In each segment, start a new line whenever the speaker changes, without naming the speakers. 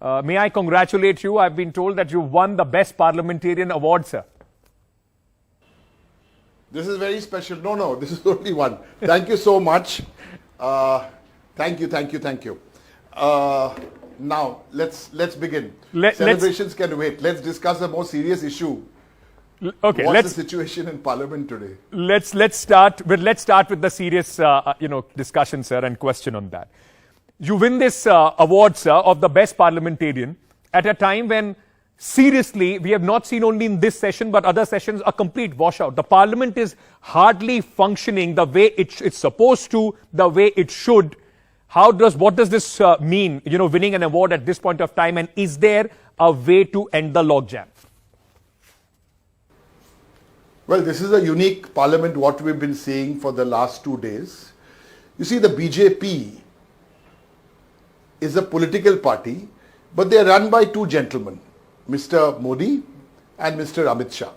May I congratulate you? I've been told that you won the Best Parliamentarian Award, sir.
This is very special. No, this is only one. Thank you so much. Thank you. Now, let's begin. Celebrations can wait. Let's discuss a more serious issue.
Okay,
What's the situation in Parliament today?
Let's start with the serious discussion, sir, and question on that. You win this award, sir, of the Best Parliamentarian at a time when, seriously, we have not seen only in this session but other sessions a complete washout. The Parliament is hardly functioning the way it's supposed to, the way it should. What does this mean, winning an award at this point of time, and is there a way to end the logjam?
Well, this is a unique Parliament, what we've been seeing for the last 2 days. You see, the BJP is a political party, but they are run by two gentlemen, Mr. Modi and Mr. Amit Shah.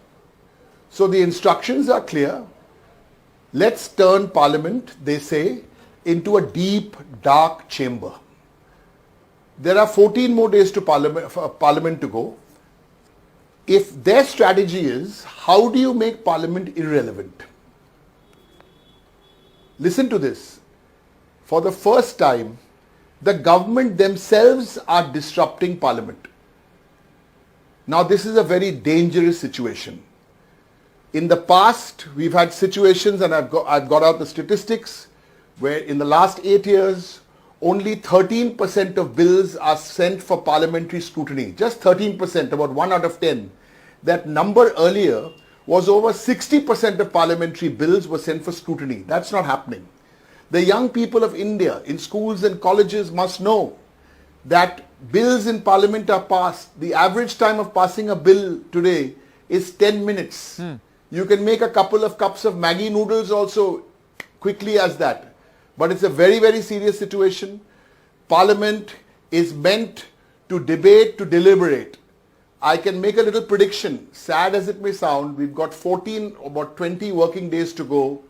So the instructions are clear. Let's turn Parliament, they say, into a deep, dark chamber. There are 14 more days to Parliament to go. If their strategy is, how do you make Parliament irrelevant? Listen to this. For the first time, the government themselves are disrupting Parliament. Now, this is a very dangerous situation. In the past, we've had situations, and I've got out the statistics, where in the last 8 years, only 13% of bills are sent for parliamentary scrutiny. Just 13%, about 1 out of 10. That number earlier was over 60% of parliamentary bills were sent for scrutiny. That's not happening. The young people of India in schools and colleges must know that bills in Parliament are passed. The average time of passing a bill today is 10 minutes. You can make a couple of cups of Maggi noodles also quickly as that. But it's a very, very serious situation. Parliament is meant to debate, to deliberate. I can make a little prediction. Sad as it may sound, we've got about 20 working days to go.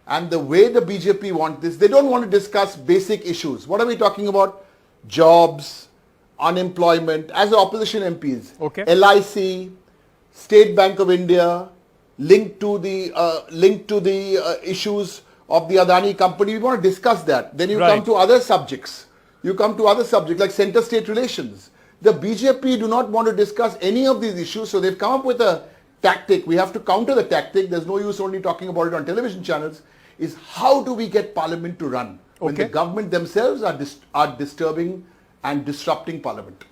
And the way the BJP want this, they don't want to discuss basic issues. What are we talking about? Jobs, unemployment, as opposition MPs.
Okay.
LIC, State Bank of India, linked to the issues of the Adani company. We want to discuss that. Then you come to other subjects. Like center-state relations. The BJP do not want to discuss any of these issues, so they've come up with a tactic. We have to counter the tactic. There's no use only talking about it on television channels. Is how do we get Parliament to run when the government themselves are disturbing and disrupting Parliament?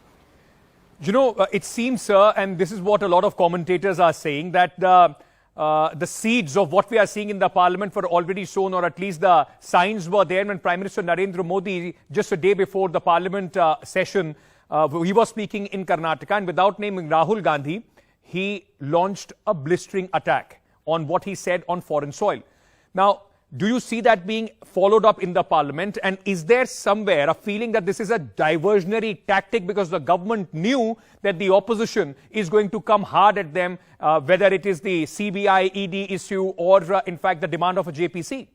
It seems, sir, and this is what a lot of commentators are saying, that the seeds of what we are seeing in the Parliament were already sown, or at least the signs were there when Prime Minister Narendra Modi, just a day before the Parliament session, he was speaking in Karnataka, and without naming Rahul Gandhi, he launched a blistering attack on what he said on foreign soil. Now, do you see that being followed up in the Parliament? And is there somewhere a feeling that this is a diversionary tactic because the government knew that the opposition is going to come hard at them, whether it is the CBI, ED issue, or in fact the demand of a JPC?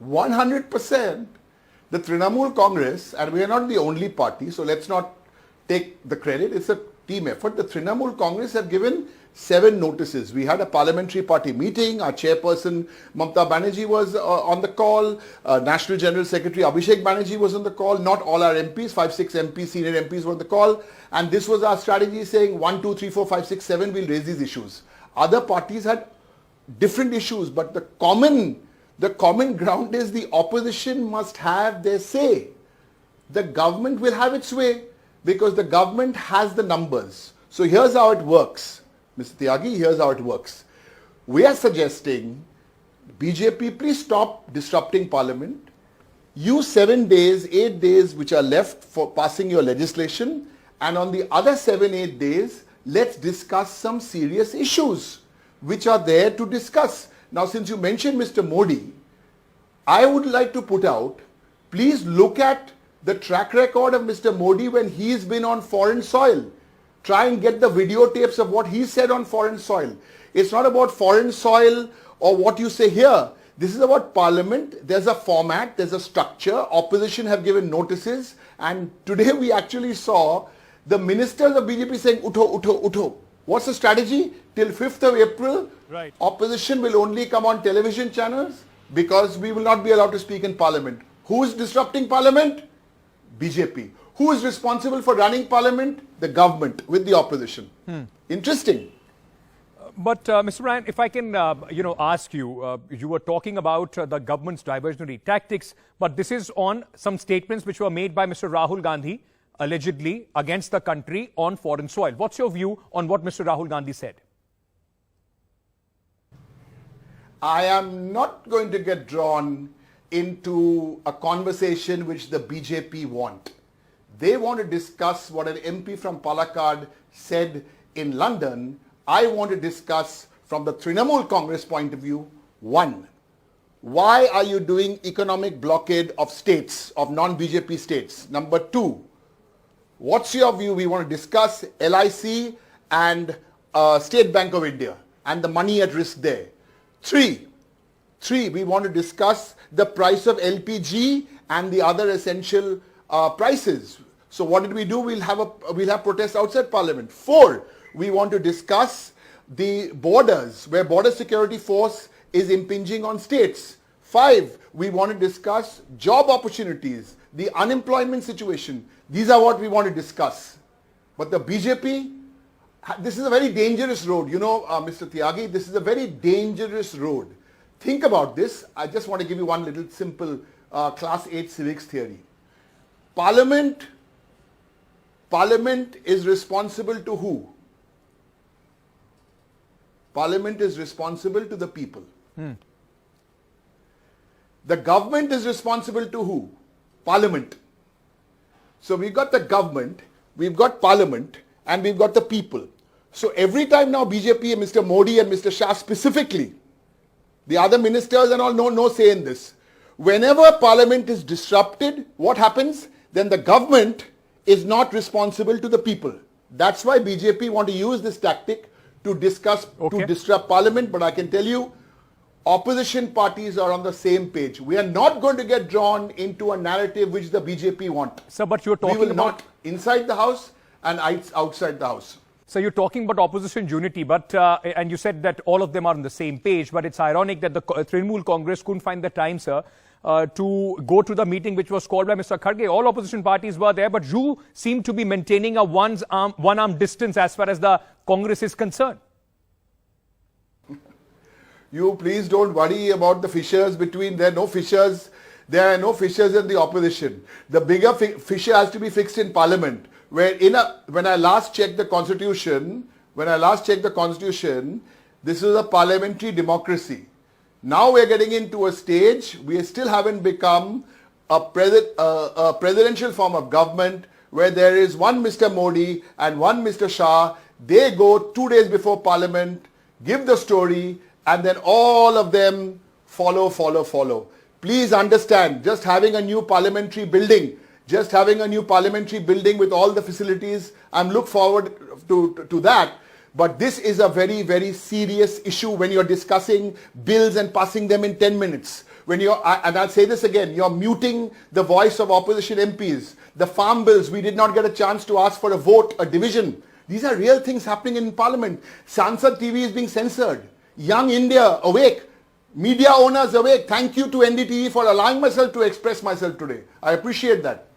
100%. The Trinamool Congress, and we are not the only party, so let's not take the credit, it's a team effort. The Trinamool Congress have given 7 notices. We had a parliamentary party meeting. Our chairperson Mamta Banerjee was on the call. National General Secretary Abhishek Banerjee was on the call. Not all our MPs, 5-6 MPs, senior MPs were on the call. And this was our strategy, saying 1, 2, 3, 4, 5, 6, 7, we'll raise these issues. Other parties had different issues, but the common ground is the opposition must have their say. The government will have its way because the government has the numbers. So here's how it works. Mr. Tyagi, here's how it works. We are suggesting, BJP, please stop disrupting Parliament. Use 7 days, 8 days which are left for passing your legislation, and on the other 7, 8 days, let's discuss some serious issues which are there to discuss. Now, since you mentioned Mr. Modi, I would like to put out, please look at the track record of Mr. Modi when he's been on foreign soil. Try and get the videotapes of what he said on foreign soil. It's not about foreign soil or what you say here. This is about parliament. There's a format, there's a structure. Opposition have given notices, and today we actually saw the ministers of BJP saying, "Utho, utho, utho." What's the strategy? Till 5th of April,
Right.
opposition will only come on television channels because we will not be allowed to speak in parliament. Who is disrupting parliament? BJP. Who is responsible for running parliament? The government with the opposition. Interesting.
But Mr. Ryan, if I can, ask you, you were talking about the government's diversionary tactics, but this is on some statements which were made by Mr. Rahul Gandhi, allegedly against the country on foreign soil. What's your view on what Mr. Rahul Gandhi said?
I am not going to get drawn into a conversation which the BJP want. They want to discuss what an MP from Palakkad said in London. I want to discuss from the Trinamool Congress point of view. One, why are you doing economic blockade of states, of non-BJP states? Number two, what's your view? We want to discuss LIC and State Bank of India and the money at risk there. Three, we want to discuss the price of LPG and the other essential prices. So what did we do? We'll have protests outside Parliament. Four, we want to discuss the borders, where border security force is impinging on states. Five, we want to discuss job opportunities, the unemployment situation. These are what we want to discuss. But the BJP, this is a very dangerous road. You know, Mr. Tyagi, this is a very dangerous road. Think about this. I just want to give you one little simple class 8 civics theory. Parliament is responsible to who? Parliament is responsible to the people. The government is responsible to who? Parliament. So we've got the government, we've got Parliament, and we've got the people. So every time now BJP and Mr. Modi and Mr. Shah specifically, the other ministers and all, no say in this. Whenever Parliament is disrupted, what happens? Then the government is not responsible to the people. That's why BJP want to use this tactic to disrupt Parliament. But I can tell you, opposition parties are on the same page. We are not going to get drawn into a narrative which the BJP want.
Sir, but you're talking
we will
about
not inside the house and outside the house.
So you're talking about opposition unity, but and you said that all of them are on the same page. But it's ironic that the Trinamool Congress couldn't find the time, sir, to go to the meeting which was called by Mr. Kharge. All opposition parties were there, but you seem to be maintaining a one-arm distance as far as the Congress is concerned.
You please don't worry about the fissures between. There are no fissures. There are no fissures in the opposition. The bigger fissure has to be fixed in Parliament. Where when I last checked the constitution, this is a parliamentary democracy. Now we're getting into a stage, we still haven't become a presidential form of government where there is one Mr. Modi and one Mr. Shah. They go 2 days before Parliament, give the story, and then all of them follow. Please understand, just having a new parliamentary building with all the facilities, I'm look forward to that. But this is a very, very serious issue when you're discussing bills and passing them in 10 minutes. And I'll say this again, you're muting the voice of opposition MPs. The farm bills, we did not get a chance to ask for a vote, a division. These are real things happening in Parliament. Sansad TV is being censored. Young India, awake. Media owners, awake. Thank you to NDTV for allowing myself to express myself today. I appreciate that.